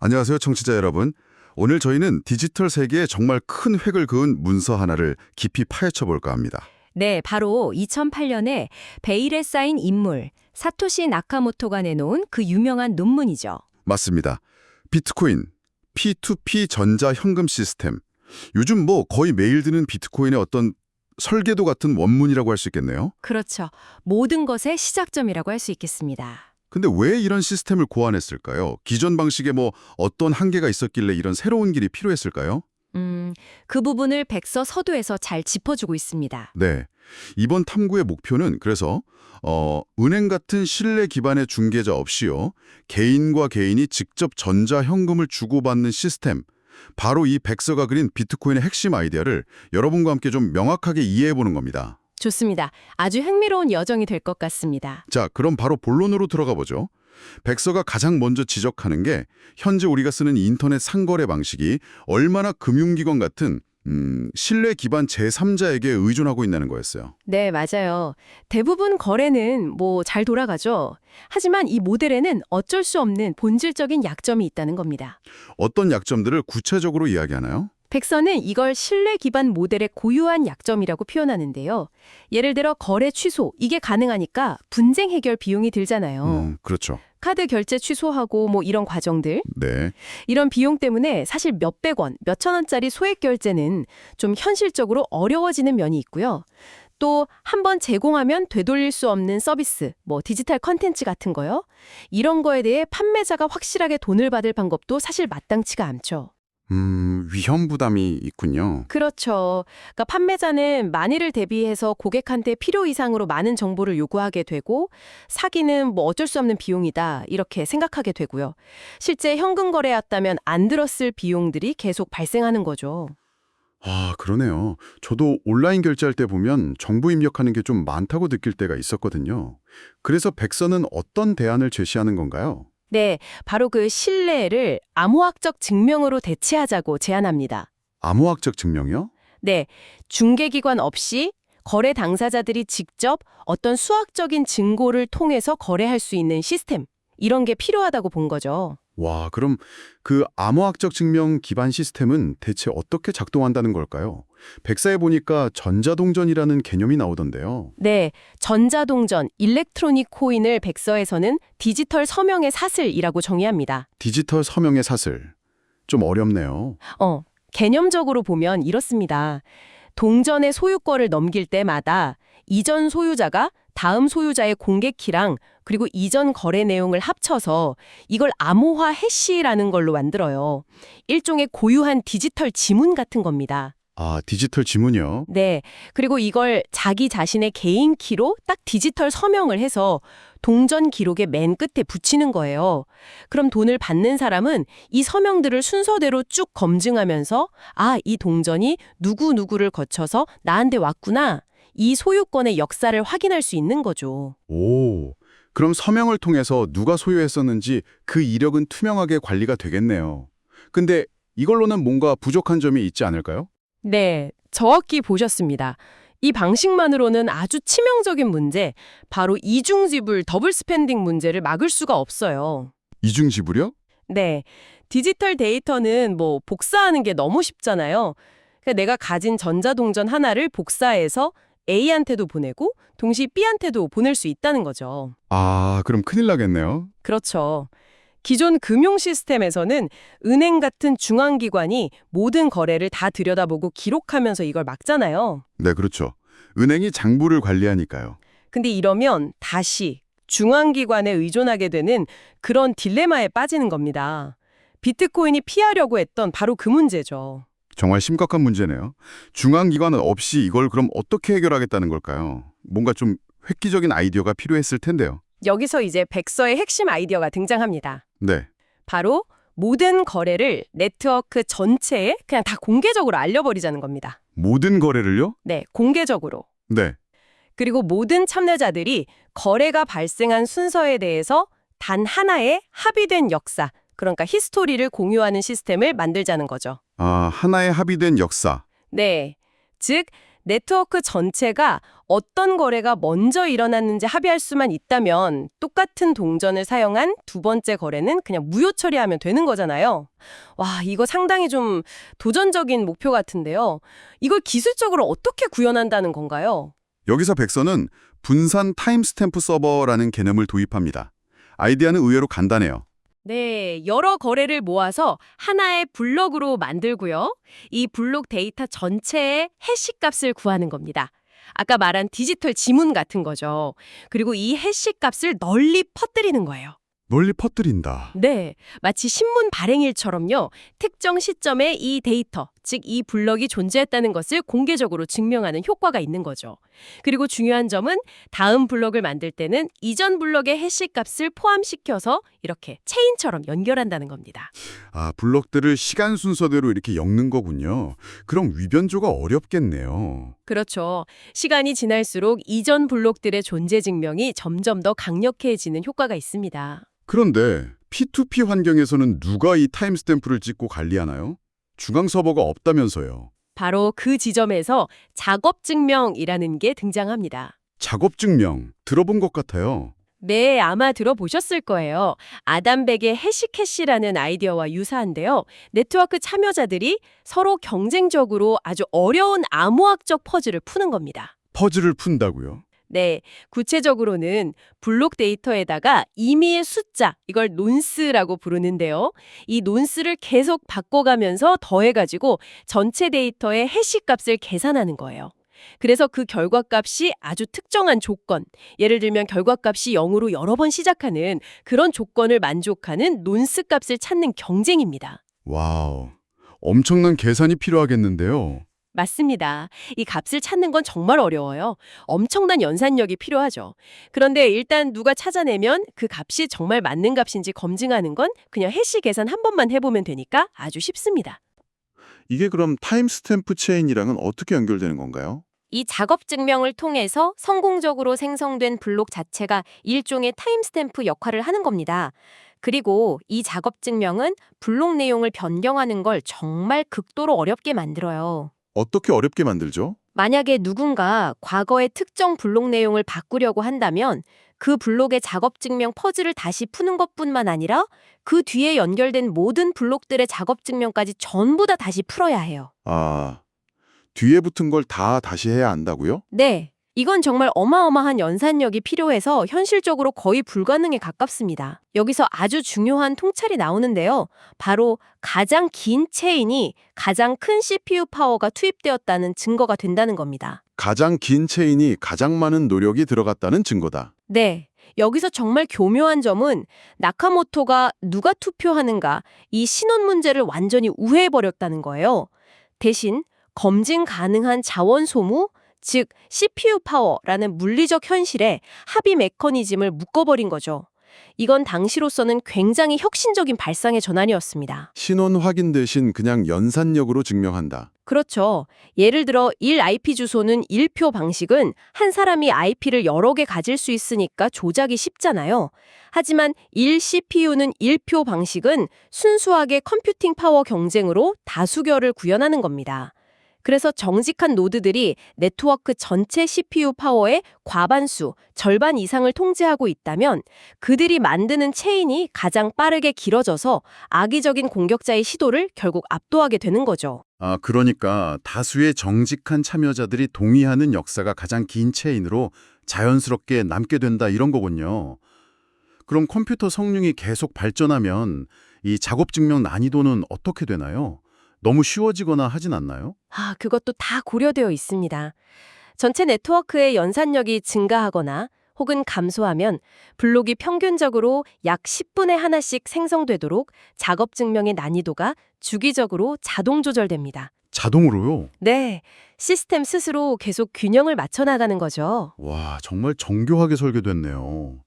안녕하세요, 청취자 여러분. 오늘 저희는 디지털 세계에 정말 큰 획을 그은 문서 하나를 깊이 파헤쳐 볼까 합니다. 네, 바로 2008년에 베일에 쌓인 인물, 사토시 나카모토가 내놓은 그 유명한 논문이죠. 맞습니다. 비트코인, P2P 전자 현금 시스템. 요즘 거의 매일 드는 비트코인의 어떤 설계도 같은 원문이라고 할 수 있겠네요. 그렇죠. 모든 것의 시작점이라고 할 수 있겠습니다. 근데 왜 이런 시스템을 고안했을까요? 기존 방식에 어떤 한계가 있었길래 이런 새로운 길이 필요했을까요? 그 부분을 백서 서두에서 잘 짚어주고 있습니다. 네. 이번 탐구의 목표는 그래서 은행 같은 신뢰 기반의 중개자 없이요. 개인과 개인이 직접 전자현금을 주고받는 시스템. 바로 이 백서가 그린 비트코인의 핵심 아이디어를 여러분과 함께 좀 명확하게 이해해보는 겁니다. 좋습니다. 아주 흥미로운 여정이 될 것 같습니다. 자, 그럼 바로 본론으로 들어가 보죠. 백서가 가장 먼저 지적하는 게 현재 우리가 쓰는 인터넷 상거래 방식이 얼마나 금융기관 같은 신뢰 기반 제3자에게 의존하고 있다는 거였어요. 네, 맞아요. 대부분 거래는 잘 돌아가죠. 하지만 이 모델에는 어쩔 수 없는 본질적인 약점이 있다는 겁니다. 어떤 약점들을 구체적으로 이야기하나요? 백서는 이걸 신뢰 기반 모델의 고유한 약점이라고 표현하는데요. 예를 들어 거래 취소, 이게 가능하니까 분쟁 해결 비용이 들잖아요. 그렇죠. 카드 결제 취소하고 이런 과정들. 네. 이런 비용 때문에 사실 몇백 원, 몇천 원짜리 소액 결제는 좀 현실적으로 어려워지는 면이 있고요. 또 한 번 제공하면 되돌릴 수 없는 서비스, 디지털 컨텐츠 같은 거요. 이런 거에 대해 판매자가 확실하게 돈을 받을 방법도 사실 마땅치가 않죠. 위험 부담이 있군요. 그렇죠. 그러니까 판매자는 만일을 대비해서 고객한테 필요 이상으로 많은 정보를 요구하게 되고 사기는 어쩔 수 없는 비용이다 이렇게 생각하게 되고요. 실제 현금 거래였다면 안 들었을 비용들이 계속 발생하는 거죠. 아, 그러네요. 저도 온라인 결제할 때 보면 정보 입력하는 게 좀 많다고 느낄 때가 있었거든요. 그래서 백서는 어떤 대안을 제시하는 건가요? 네, 바로 그 신뢰를 암호학적 증명으로 대체하자고 제안합니다. 암호학적 증명이요? 네, 중개기관 없이 거래 당사자들이 직접 어떤 수학적인 증거를 통해서 거래할 수 있는 시스템, 이런 게 필요하다고 본 거죠. 와, 그럼 그 암호학적 증명 기반 시스템은 대체 어떻게 작동한다는 걸까요? 백사에 보니까 전자동전이라는 개념이 나오던데요. 네, 전자동전, 일렉트로닉 코인을 백서에서는 디지털 서명의 사슬이라고 정의합니다. 디지털 서명의 사슬. 좀 어렵네요. 개념적으로 보면 이렇습니다. 동전의 소유권을 넘길 때마다 이전 소유자가 다음 소유자의 공개키랑 그리고 이전 거래 내용을 합쳐서 이걸 암호화 해시라는 걸로 만들어요. 일종의 고유한 디지털 지문 같은 겁니다. 아, 디지털 지문이요? 네. 그리고 이걸 자기 자신의 개인 키로 딱 디지털 서명을 해서 동전 기록의 맨 끝에 붙이는 거예요. 그럼 돈을 받는 사람은 이 서명들을 순서대로 쭉 검증하면서 이 동전이 누구누구를 거쳐서 나한테 왔구나. 이 소유권의 역사를 확인할 수 있는 거죠. 오, 그럼 서명을 통해서 누가 소유했었는지 그 이력은 투명하게 관리가 되겠네요. 근데 이걸로는 뭔가 부족한 점이 있지 않을까요? 네, 정확히 보셨습니다. 이 방식만으로는 아주 치명적인 문제, 바로 이중지불 더블 스pen딩 문제를 막을 수가 없어요. 이중지불이요? 네, 디지털 데이터는 복사하는 게 너무 쉽잖아요. 그러니까 내가 가진 전자동전 하나를 복사해서 A한테도 보내고 동시에 B한테도 보낼 수 있다는 거죠. 아, 그럼 큰일 나겠네요. 그렇죠. 기존 금융 시스템에서는 은행 같은 중앙기관이 모든 거래를 다 들여다보고 기록하면서 이걸 막잖아요. 네, 그렇죠. 은행이 장부를 관리하니까요. 근데 이러면 다시 중앙기관에 의존하게 되는 그런 딜레마에 빠지는 겁니다. 비트코인이 피하려고 했던 바로 그 문제죠. 정말 심각한 문제네요. 중앙기관은 없이 이걸 그럼 어떻게 해결하겠다는 걸까요? 뭔가 좀 획기적인 아이디어가 필요했을 텐데요. 여기서 이제 백서의 핵심 아이디어가 등장합니다. 네. 바로 모든 거래를 네트워크 전체에 그냥 다 공개적으로 알려버리자는 겁니다. 모든 거래를요? 네, 공개적으로. 네. 그리고 모든 참여자들이 거래가 발생한 순서에 대해서 단 하나의 합의된 역사, 그러니까 히스토리를 공유하는 시스템을 만들자는 거죠. 아, 하나의 합의된 역사. 네, 즉 네트워크 전체가 어떤 거래가 먼저 일어났는지 합의할 수만 있다면 똑같은 동전을 사용한 두 번째 거래는 그냥 무효 처리하면 되는 거잖아요. 와, 이거 상당히 좀 도전적인 목표 같은데요. 이걸 기술적으로 어떻게 구현한다는 건가요? 여기서 백서는 분산 타임스탬프 서버라는 개념을 도입합니다. 아이디어는 의외로 간단해요. 네, 여러 거래를 모아서 하나의 블록으로 만들고요. 이 블록 데이터 전체의 해시 값을 구하는 겁니다. 아까 말한 디지털 지문 같은 거죠. 그리고 이 해시 값을 널리 퍼뜨리는 거예요. 널리 퍼뜨린다. 네, 마치 신문 발행일처럼요. 특정 시점에 이 데이터, 즉 이 블럭이 존재했다는 것을 공개적으로 증명하는 효과가 있는 거죠. 그리고 중요한 점은 다음 블럭을 만들 때는 이전 블럭의 해시 값을 포함시켜서 이렇게 체인처럼 연결한다는 겁니다. 아, 블록들을 시간 순서대로 이렇게 엮는 거군요. 그럼 위변조가 어렵겠네요. 그렇죠. 시간이 지날수록 이전 블록들의 존재 증명이 점점 더 강력해지는 효과가 있습니다. 그런데 P2P 환경에서는 누가 이 타임스탬프를 찍고 관리하나요? 중앙 서버가 없다면서요. 바로 그 지점에서 작업 증명이라는 게 등장합니다. 작업 증명 들어본 것 같아요. 네, 아마 들어보셨을 거예요. 아담백의 해시캐시라는 아이디어와 유사한데요. 네트워크 참여자들이 서로 경쟁적으로 아주 어려운 암호학적 퍼즐을 푸는 겁니다. 퍼즐을 푼다고요? 네, 구체적으로는 블록 데이터에다가 임의의 숫자, 이걸 논스라고 부르는데요. 이 논스를 계속 바꿔가면서 더해가지고 전체 데이터의 해시 값을 계산하는 거예요. 그래서 그 결과값이 아주 특정한 조건, 예를 들면 결과값이 0으로 여러 번 시작하는 그런 조건을 만족하는 논스 값을 찾는 경쟁입니다. 와우, 엄청난 계산이 필요하겠는데요. 맞습니다. 이 값을 찾는 건 정말 어려워요. 엄청난 연산력이 필요하죠. 그런데 일단 누가 찾아내면 그 값이 정말 맞는 값인지 검증하는 건 그냥 해시 계산 한 번만 해보면 되니까 아주 쉽습니다. 이게 그럼 타임스탬프 체인이랑은 어떻게 연결되는 건가요? 이 작업 증명을 통해서 성공적으로 생성된 블록 자체가 일종의 타임스탬프 역할을 하는 겁니다. 그리고 이 작업 증명은 블록 내용을 변경하는 걸 정말 극도로 어렵게 만들어요. 어떻게 어렵게 만들죠? 만약에 누군가 과거의 특정 블록 내용을 바꾸려고 한다면 그 블록의 작업 증명 퍼즐을 다시 푸는 것뿐만 아니라 그 뒤에 연결된 모든 블록들의 작업 증명까지 전부 다 다시 풀어야 해요. 아, 뒤에 붙은 걸 다 다시 해야 한다고요? 네. 이건 정말 어마어마한 연산력이 필요해서 현실적으로 거의 불가능에 가깝습니다. 여기서 아주 중요한 통찰이 나오는데요. 바로 가장 긴 체인이 가장 큰 CPU 파워가 투입되었다는 증거가 된다는 겁니다. 가장 긴 체인이 가장 많은 노력이 들어갔다는 증거다. 네. 여기서 정말 교묘한 점은 나카모토가 누가 투표하는가 이 신원 문제를 완전히 우회해버렸다는 거예요. 대신 검증 가능한 자원 소모, 즉 CPU 파워라는 물리적 현실에 합의 메커니즘을 묶어버린 거죠. 이건 당시로서는 굉장히 혁신적인 발상의 전환이었습니다. 신원 확인 대신 그냥 연산력으로 증명한다. 그렇죠. 예를 들어 1IP 주소는 1표 방식은 한 사람이 IP를 여러 개 가질 수 있으니까 조작이 쉽잖아요. 하지만 1CPU는 1표 방식은 순수하게 컴퓨팅 파워 경쟁으로 다수결을 구현하는 겁니다. 그래서 정직한 노드들이 네트워크 전체 CPU 파워의 과반수, 절반 이상을 통제하고 있다면 그들이 만드는 체인이 가장 빠르게 길어져서 악의적인 공격자의 시도를 결국 압도하게 되는 거죠. 아, 그러니까 다수의 정직한 참여자들이 동의하는 역사가 가장 긴 체인으로 자연스럽게 남게 된다 이런 거군요. 그럼 컴퓨터 성능이 계속 발전하면 이 작업 증명 난이도는 어떻게 되나요? 너무 쉬워지거나 하진 않나요? 그것도 다 고려되어 있습니다. 전체 네트워크의 연산력이 증가하거나 혹은 감소하면 블록이 평균적으로 약 10분에 하나씩 생성되도록 작업 증명의 난이도가 주기적으로 자동 조절됩니다. 자동으로요? 네, 시스템 스스로 계속 균형을 맞춰 나가는 거죠. 와, 정말 정교하게 설계됐네요.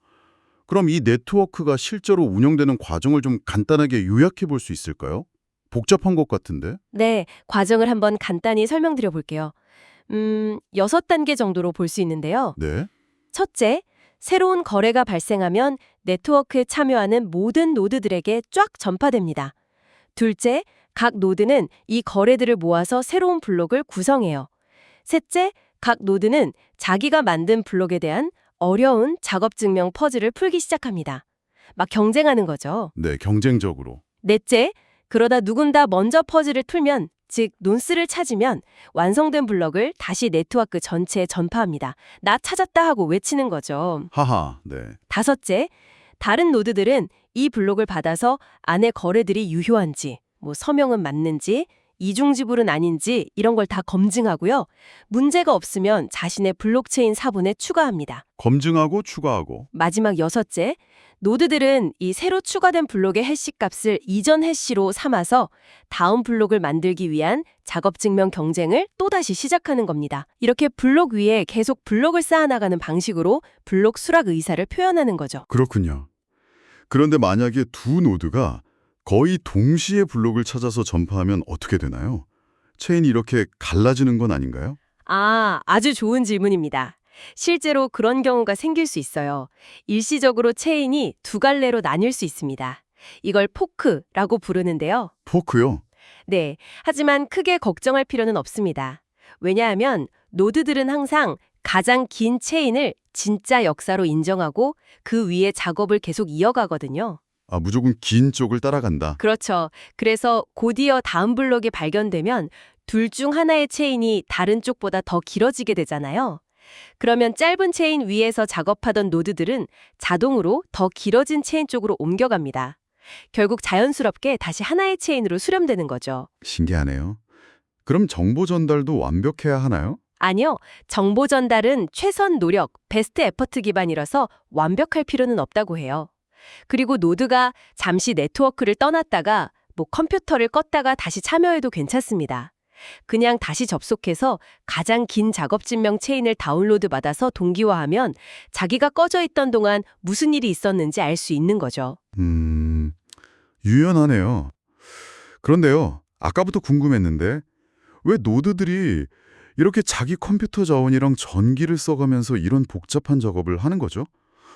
그럼 이 네트워크가 실제로 운영되는 과정을 좀 간단하게 요약해 볼 수 있을까요? 복잡한 것 같은데? 네, 과정을 한번 간단히 설명드려 볼게요. 6단계 정도로 볼 수 있는데요. 네. 첫째, 새로운 거래가 발생하면 네트워크에 참여하는 모든 노드들에게 쫙 전파됩니다. 둘째, 각 노드는 이 거래들을 모아서 새로운 블록을 구성해요. 셋째, 각 노드는 자기가 만든 블록에 대한 어려운 작업 증명 퍼즐을 풀기 시작합니다. 막 경쟁하는 거죠. 네, 경쟁적으로. 넷째, 그러다 누군가 먼저 퍼즐을 풀면, 즉 논스를 찾으면 완성된 블럭을 다시 네트워크 전체에 전파합니다. 나 찾았다 하고 외치는 거죠. 하하, 네. 다섯째, 다른 노드들은 이 블록을 받아서 안에 거래들이 유효한지, 서명은 맞는지, 이중지불은 아닌지 이런 걸 다 검증하고요. 문제가 없으면 자신의 블록체인 사본에 추가합니다. 검증하고 추가하고. 마지막 여섯째, 노드들은 이 새로 추가된 블록의 해시 값을 이전 해시로 삼아서 다음 블록을 만들기 위한 작업 증명 경쟁을 또다시 시작하는 겁니다. 이렇게 블록 위에 계속 블록을 쌓아나가는 방식으로 블록 수락 의사를 표현하는 거죠. 그렇군요. 그런데 만약에 두 노드가 거의 동시에 블록을 찾아서 전파하면 어떻게 되나요? 체인이 이렇게 갈라지는 건 아닌가요? 아주 좋은 질문입니다. 실제로 그런 경우가 생길 수 있어요. 일시적으로 체인이 두 갈래로 나뉠 수 있습니다. 이걸 포크라고 부르는데요. 포크요? 네, 하지만 크게 걱정할 필요는 없습니다. 왜냐하면 노드들은 항상 가장 긴 체인을 진짜 역사로 인정하고 그 위에 작업을 계속 이어가거든요. 무조건 긴 쪽을 따라간다. 그렇죠. 그래서 곧이어 다음 블록이 발견되면 둘 중 하나의 체인이 다른 쪽보다 더 길어지게 되잖아요. 그러면 짧은 체인 위에서 작업하던 노드들은 자동으로 더 길어진 체인 쪽으로 옮겨갑니다. 결국 자연스럽게 다시 하나의 체인으로 수렴되는 거죠. 신기하네요. 그럼 정보 전달도 완벽해야 하나요? 아니요. 정보 전달은 최선 노력, 베스트 에퍼트 기반이라서 완벽할 필요는 없다고 해요. 그리고 노드가 잠시 네트워크를 떠났다가 컴퓨터를 껐다가 다시 참여해도 괜찮습니다. 그냥 다시 접속해서 가장 긴 작업 증명 체인을 다운로드 받아서 동기화하면 자기가 꺼져 있던 동안 무슨 일이 있었는지 알 수 있는 거죠. 유연하네요. 그런데요, 아까부터 궁금했는데 왜 노드들이 이렇게 자기 컴퓨터 자원이랑 전기를 써가면서 이런 복잡한 작업을 하는 거죠?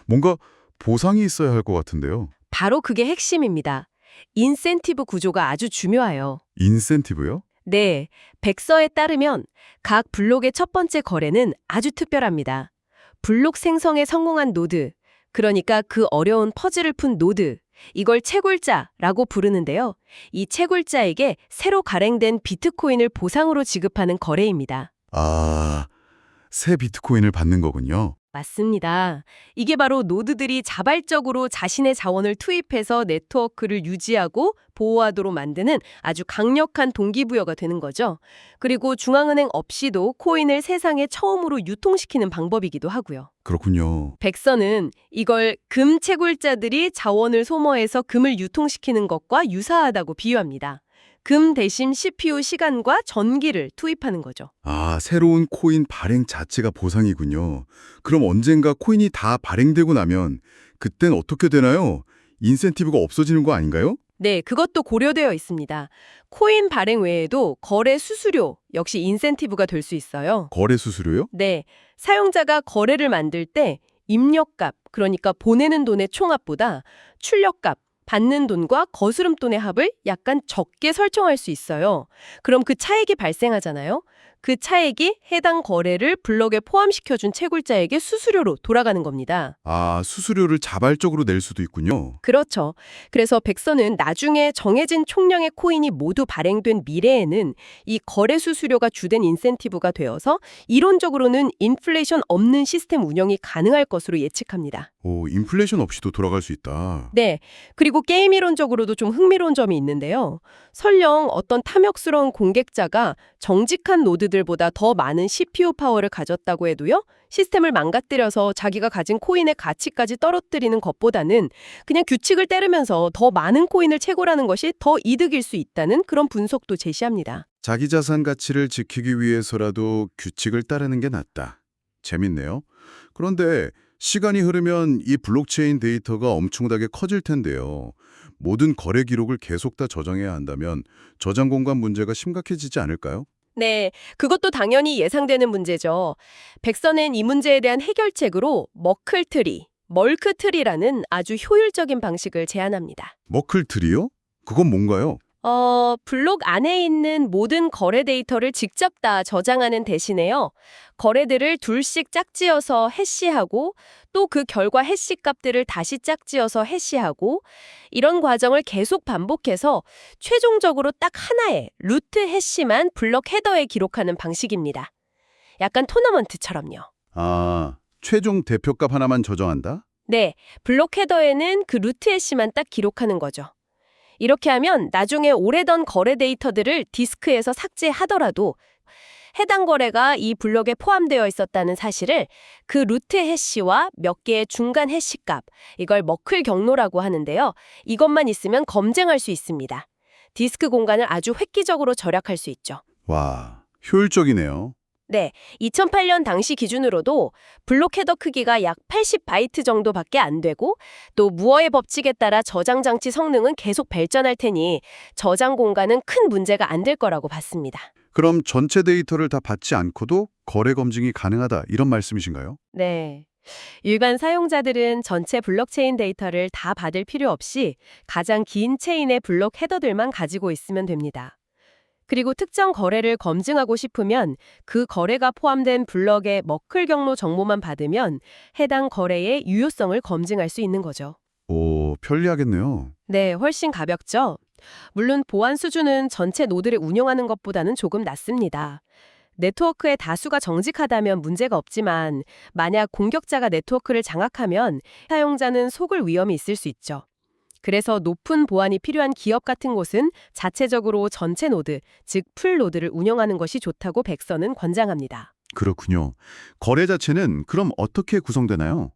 뭔가 보상이 있어야 할 것 같은데요. 바로 그게 핵심입니다. 인센티브 구조가 아주 중요해요. 인센티브요? 네, 백서에 따르면 각 블록의 첫 번째 거래는 아주 특별합니다. 블록 생성에 성공한 노드, 그러니까 그 어려운 퍼즐을 푼 노드, 이걸 채굴자라고 부르는데요. 이 채굴자에게 새로 발행된 비트코인을 보상으로 지급하는 거래입니다. 새 비트코인을 받는 거군요. 맞습니다. 이게 바로 노드들이 자발적으로 자신의 자원을 투입해서 네트워크를 유지하고 보호하도록 만드는 아주 강력한 동기부여가 되는 거죠. 그리고 중앙은행 없이도 코인을 세상에 처음으로 유통시키는 방법이기도 하고요. 그렇군요. 백서는 이걸 금 채굴자들이 자원을 소모해서 금을 유통시키는 것과 유사하다고 비유합니다. 금 대신 CPU 시간과 전기를 투입하는 거죠. 새로운 코인 발행 자체가 보상이군요. 그럼 언젠가 코인이 다 발행되고 나면 그땐 어떻게 되나요? 인센티브가 없어지는 거 아닌가요? 네, 그것도 고려되어 있습니다. 코인 발행 외에도 거래 수수료 역시 인센티브가 될 수 있어요. 거래 수수료요? 네, 사용자가 거래를 만들 때 입력값, 그러니까 보내는 돈의 총합보다 출력값, 받는 돈과 거스름돈의 합을 약간 적게 설정할 수 있어요. 그럼 그 차액이 발생하잖아요. 그 차액이 해당 거래를 블록에 포함시켜준 채굴자에게 수수료로 돌아가는 겁니다. 수수료를 자발적으로 낼 수도 있군요. 그렇죠. 그래서 백서는 나중에 정해진 총량의 코인이 모두 발행된 미래에는 이 거래 수수료가 주된 인센티브가 되어서 이론적으로는 인플레이션 없는 시스템 운영이 가능할 것으로 예측합니다. 인플레이션 없이도 돌아갈 수 있다. 네. 그리고 게임 이론적으로도 좀 흥미로운 점이 있는데요. 설령 어떤 탐욕스러운 공격자가 정직한 노드들보다 더 많은 CPU 파워를 가졌다고 해도요. 시스템을 망가뜨려서 자기가 가진 코인의 가치까지 떨어뜨리는 것보다는 그냥 규칙을 따르면서 더 많은 코인을 채굴하는 것이 더 이득일 수 있다는 그런 분석도 제시합니다. 자기 자산 가치를 지키기 위해서라도 규칙을 따르는 게 낫다. 재밌네요. 그런데 시간이 흐르면 이 블록체인 데이터가 엄청나게 커질 텐데요. 모든 거래 기록을 계속 다 저장해야 한다면 저장 공간 문제가 심각해지지 않을까요? 네, 그것도 당연히 예상되는 문제죠. 백서는 이 문제에 대한 해결책으로 멀크트리라는 아주 효율적인 방식을 제안합니다. 머클트리요? 그건 뭔가요? 블록 안에 있는 모든 거래 데이터를 직접 다 저장하는 대신에요. 거래들을 둘씩 짝지어서 해시하고 또 그 결과 해시 값들을 다시 짝지어서 해시하고 이런 과정을 계속 반복해서 최종적으로 딱 하나의 루트 해시만 블록 헤더에 기록하는 방식입니다. 약간 토너먼트처럼요. 아, 최종 대표값 하나만 저장한다? 네, 블록 헤더에는 그 루트 해시만 딱 기록하는 거죠. 이렇게 하면 나중에 오래던 거래 데이터들을 디스크에서 삭제하더라도 해당 거래가 이 블록에 포함되어 있었다는 사실을 그 루트 해시와 몇 개의 중간 해시값, 이걸 머클 경로라고 하는데요. 이것만 있으면 검증할 수 있습니다. 디스크 공간을 아주 획기적으로 절약할 수 있죠. 와, 효율적이네요. 네, 2008년 당시 기준으로도 블록 헤더 크기가 약 80바이트 정도밖에 안 되고 또 무어의 법칙에 따라 저장 장치 성능은 계속 발전할 테니 저장 공간은 큰 문제가 안 될 거라고 봤습니다. 그럼 전체 데이터를 다 받지 않고도 거래 검증이 가능하다 이런 말씀이신가요? 네. 일반 사용자들은 전체 블록체인 데이터를 다 받을 필요 없이 가장 긴 체인의 블록 헤더들만 가지고 있으면 됩니다. 그리고 특정 거래를 검증하고 싶으면 그 거래가 포함된 블럭의 머클 경로 정보만 받으면 해당 거래의 유효성을 검증할 수 있는 거죠. 오, 편리하겠네요. 네, 훨씬 가볍죠? 물론 보안 수준은 전체 노드를 운영하는 것보다는 조금 낮습니다. 네트워크의 다수가 정직하다면 문제가 없지만 만약 공격자가 네트워크를 장악하면 사용자는 속을 위험이 있을 수 있죠. 그래서 높은 보안이 필요한 기업 같은 곳은 자체적으로 전체 노드, 즉 풀 노드를 운영하는 것이 좋다고 백서는 권장합니다. 그렇군요. 거래 자체는 그럼 어떻게 구성되나요?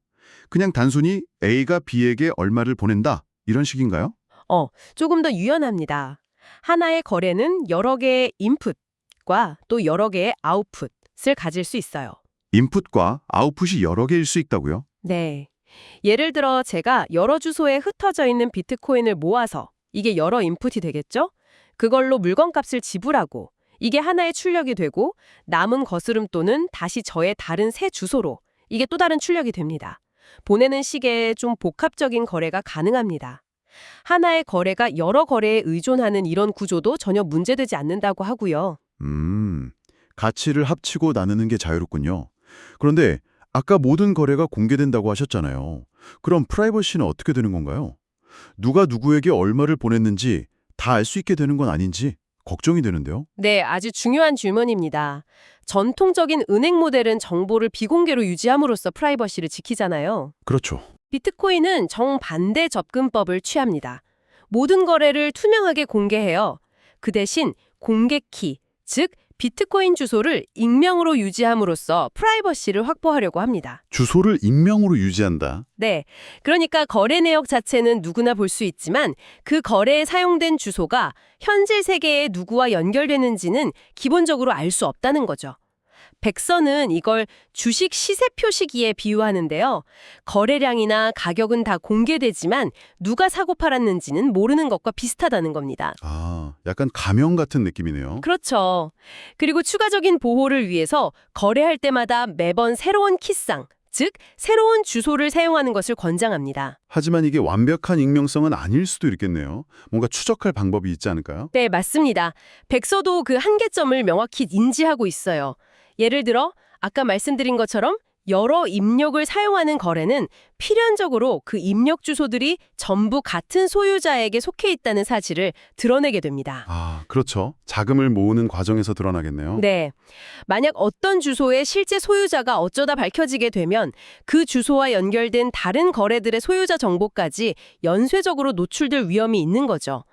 그냥 단순히 A가 B에게 얼마를 보낸다 이런 식인가요? 조금 더 유연합니다. 하나의 거래는 여러 개의 인풋과 또 여러 개의 아웃풋을 가질 수 있어요. 인풋과 아웃풋이 여러 개일 수 있다고요? 네. 예를 들어 제가 여러 주소에 흩어져 있는 비트코인을 모아서 이게 여러 인풋이 되겠죠? 그걸로 물건값을 지불하고 이게 하나의 출력이 되고 남은 거스름돈은 다시 저의 다른 새 주소로 이게 또 다른 출력이 됩니다. 보내는 시기에 좀 복합적인 거래가 가능합니다. 하나의 거래가 여러 거래에 의존하는 이런 구조도 전혀 문제되지 않는다고 하고요. 가치를 합치고 나누는 게 자유롭군요. 그런데 아까 모든 거래가 공개된다고 하셨잖아요. 그럼 프라이버시는 어떻게 되는 건가요? 누가 누구에게 얼마를 보냈는지 다 알 수 있게 되는 건 아닌지 걱정이 되는데요. 네, 아주 중요한 질문입니다. 전통적인 은행 모델은 정보를 비공개로 유지함으로써 프라이버시를 지키잖아요. 그렇죠. 비트코인은 정반대 접근법을 취합니다. 모든 거래를 투명하게 공개해요. 그 대신 공개키, 즉 비트코인 주소를 익명으로 유지함으로써 프라이버시를 확보하려고 합니다. 주소를 익명으로 유지한다. 네, 그러니까 거래 내역 자체는 누구나 볼 수 있지만 그 거래에 사용된 주소가 현실 세계의 누구와 연결되는지는 기본적으로 알 수 없다는 거죠. 백서는 이걸 주식 시세 표시기에 비유하는데요. 거래량이나 가격은 다 공개되지만 누가 사고 팔았는지는 모르는 것과 비슷하다는 겁니다. 아, 약간 가명 같은 느낌이네요. 그렇죠. 그리고 추가적인 보호를 위해서 거래할 때마다 매번 새로운 키상, 즉 새로운 주소를 사용하는 것을 권장합니다. 하지만 이게 완벽한 익명성은 아닐 수도 있겠네요. 뭔가 추적할 방법이 있지 않을까요? 네, 맞습니다. 백서도 그 한계점을 명확히 인지하고 있어요. 예를 들어 아까 말씀드린 것처럼 여러 입력을 사용하는 거래는 필연적으로 그 입력 주소들이 전부 같은 소유자에게 속해 있다는 사실을 드러내게 됩니다. 아, 그렇죠. 자금을 모으는 과정에서 드러나겠네요. 네. 만약 어떤 주소의 실제 소유자가 어쩌다 밝혀지게 되면 그 주소와 연결된 다른 거래들의 소유자 정보까지 연쇄적으로 노출될 위험이 있는 거죠.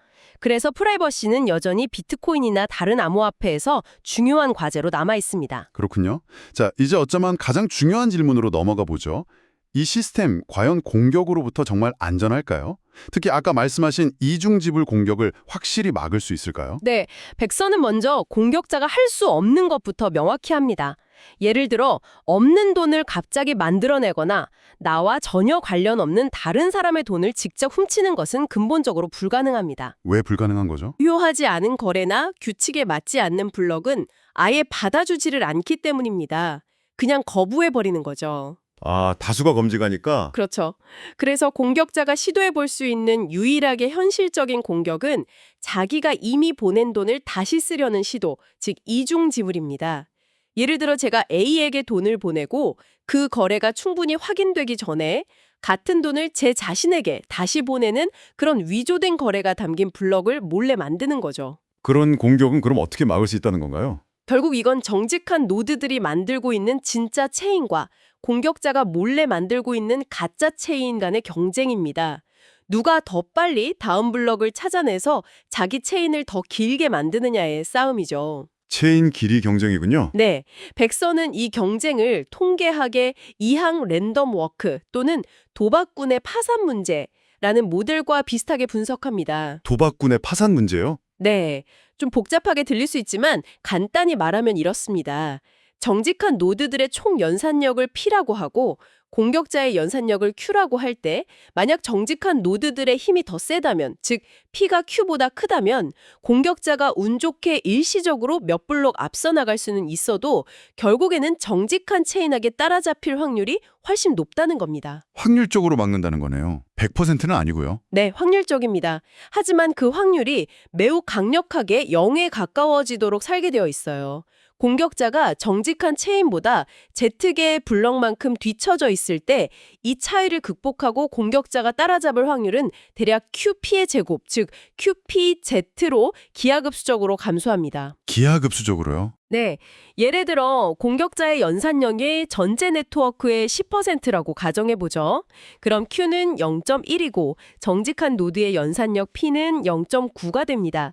그래서 프라이버시는 여전히 비트코인이나 다른 암호화폐에서 중요한 과제로 남아 있습니다. 그렇군요. 자, 이제 어쩌면 가장 중요한 질문으로 넘어가 보죠. 이 시스템 과연 공격으로부터 정말 안전할까요? 특히 아까 말씀하신 이중지불 공격을 확실히 막을 수 있을까요? 네, 백서는 먼저 공격자가 할 수 없는 것부터 명확히 합니다. 예를 들어 없는 돈을 갑자기 만들어내거나 나와 전혀 관련 없는 다른 사람의 돈을 직접 훔치는 것은 근본적으로 불가능합니다. 왜 불가능한 거죠? 유효하지 않은 거래나 규칙에 맞지 않는 블럭은 아예 받아주지를 않기 때문입니다. 그냥 거부해버리는 거죠. 아, 다수가 검증하니까 그렇죠. 그래서 공격자가 시도해 볼 수 있는 유일하게 현실적인 공격은 자기가 이미 보낸 돈을 다시 쓰려는 시도, 즉 이중 지불입니다. 예를 들어 제가 A에게 돈을 보내고 그 거래가 충분히 확인되기 전에 같은 돈을 제 자신에게 다시 보내는 그런 위조된 거래가 담긴 블럭을 몰래 만드는 거죠. 그런 공격은 그럼 어떻게 막을 수 있다는 건가요? 결국 이건 정직한 노드들이 만들고 있는 진짜 체인과 공격자가 몰래 만들고 있는 가짜 체인 간의 경쟁입니다. 누가 더 빨리 다음 블럭을 찾아내서 자기 체인을 더 길게 만드느냐의 싸움이죠. 체인 길이 경쟁이군요. 네, 백서는 이 경쟁을 통계학의 이항 랜덤 워크 또는 도박꾼의 파산 문제라는 모델과 비슷하게 분석합니다. 도박꾼의 파산 문제요? 네, 좀 복잡하게 들릴 수 있지만 간단히 말하면 이렇습니다. 정직한 노드들의 총 연산력을 P라고 하고 공격자의 연산력을 Q라고 할 때 만약 정직한 노드들의 힘이 더 세다면, 즉 P가 Q보다 크다면 공격자가 운 좋게 일시적으로 몇 블록 앞서 나갈 수는 있어도 결국에는 정직한 체인에게 따라잡힐 확률이 훨씬 높다는 겁니다. 확률적으로 막는다는 거네요. 100%는 아니고요. 네, 확률적입니다. 하지만 그 확률이 매우 강력하게 0에 가까워지도록 설계되어 있어요. 공격자가 정직한 체인보다 Z개의 블럭만큼 뒤처져 있을 때 이 차이를 극복하고 공격자가 따라잡을 확률은 대략 QP의 제곱, 즉 QPZ로 기하급수적으로 감소합니다. 기하급수적으로요. 네, 예를 들어 공격자의 연산력이 전체 네트워크의 10%라고 가정해보죠. 그럼 Q는 0.1이고 정직한 노드의 연산력 P는 0.9가 됩니다.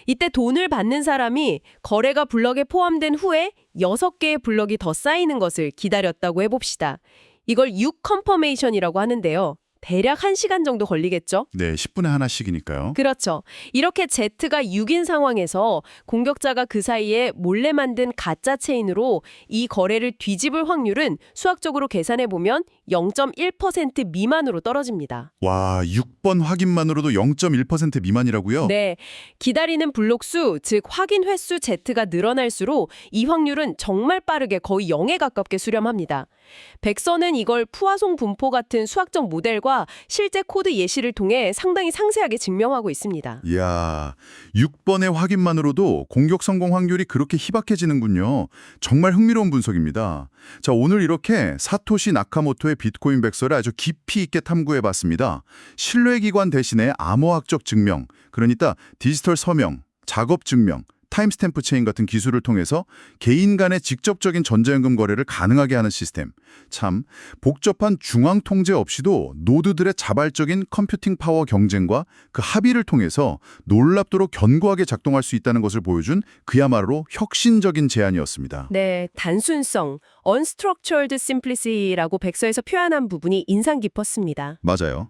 이때 돈을 받는 사람이 거래가 블럭에 포함된 후에 6개의 블럭이 더 쌓이는 것을 기다렸다고 해봅시다. 이걸 6 컨퍼메이션이라고 하는데요. 대략 1시간 정도 걸리겠죠? 네, 10분에 하나씩이니까요. 그렇죠. 이렇게 Z가 6인 상황에서 공격자가 그 사이에 몰래 만든 가짜 체인으로 이 거래를 뒤집을 확률은 수학적으로 계산해보면 0.1% 미만으로 떨어집니다. 와, 6번 확인만으로도 0.1% 미만이라고요? 네, 기다리는 블록 수, 즉 확인 횟수 Z가 늘어날수록 이 확률은 정말 빠르게 거의 0에 가깝게 수렴합니다. 백서는 이걸 푸아송 분포 같은 수학적 모델과 실제 코드 예시를 통해 상당히 상세하게 증명하고 있습니다. 이야, 6번의 확인만으로도 공격 성공 확률이 그렇게 희박해지는군요. 정말 흥미로운 분석입니다. 자, 오늘 이렇게 사토시 나카모토의 비트코인 백서를 아주 깊이 있게 탐구해봤습니다. 신뢰기관 대신에 암호학적 증명, 그러니까 디지털 서명, 작업 증명, 타임스탬프 체인 같은 기술을 통해서 개인 간의 직접적인 전자연금 거래를 가능하게 하는 시스템. 참 복잡한 중앙 통제 없이도 노드들의 자발적인 컴퓨팅 파워 경쟁과 그 합의를 통해서 놀랍도록 견고하게 작동할 수 있다는 것을 보여준 그야말로 혁신적인 제안이었습니다. 네, 단순성, unstructured simplicity라고 백서에서 표현한 부분이 인상 깊었습니다. 맞아요.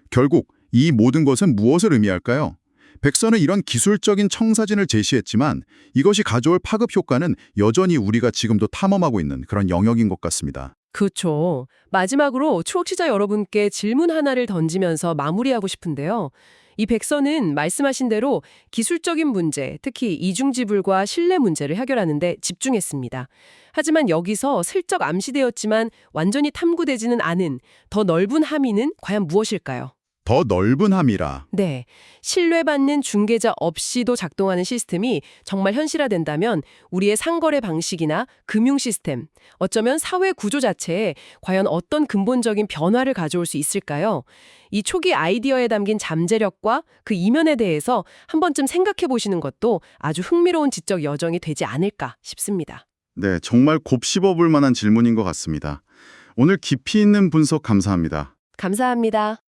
결국 이 모든 것은 무엇을 의미할까요? 백서는 이런 기술적인 청사진을 제시했지만 이것이 가져올 파급 효과는 여전히 우리가 지금도 탐험하고 있는 그런 영역인 것 같습니다. 그렇죠. 마지막으로 추억취자 여러분께 질문 하나를 던지면서 마무리하고 싶은데요. 이 백서는 말씀하신 대로 기술적인 문제, 특히 이중지불과 신뢰 문제를 해결하는 데 집중했습니다. 하지만 여기서 슬쩍 암시되었지만 완전히 탐구되지는 않은 더 넓은 함의는 과연 무엇일까요? 더 넓은 함이라. 네, 신뢰받는 중개자 없이도 작동하는 시스템이 정말 현실화된다면 우리의 상거래 방식이나 금융 시스템, 어쩌면 사회 구조 자체에 과연 어떤 근본적인 변화를 가져올 수 있을까요? 이 초기 아이디어에 담긴 잠재력과 그 이면에 대해서 한 번쯤 생각해 보시는 것도 아주 흥미로운 지적 여정이 되지 않을까 싶습니다. 네, 정말 곱씹어 볼 만한 질문인 것 같습니다. 오늘 깊이 있는 분석 감사합니다. 감사합니다.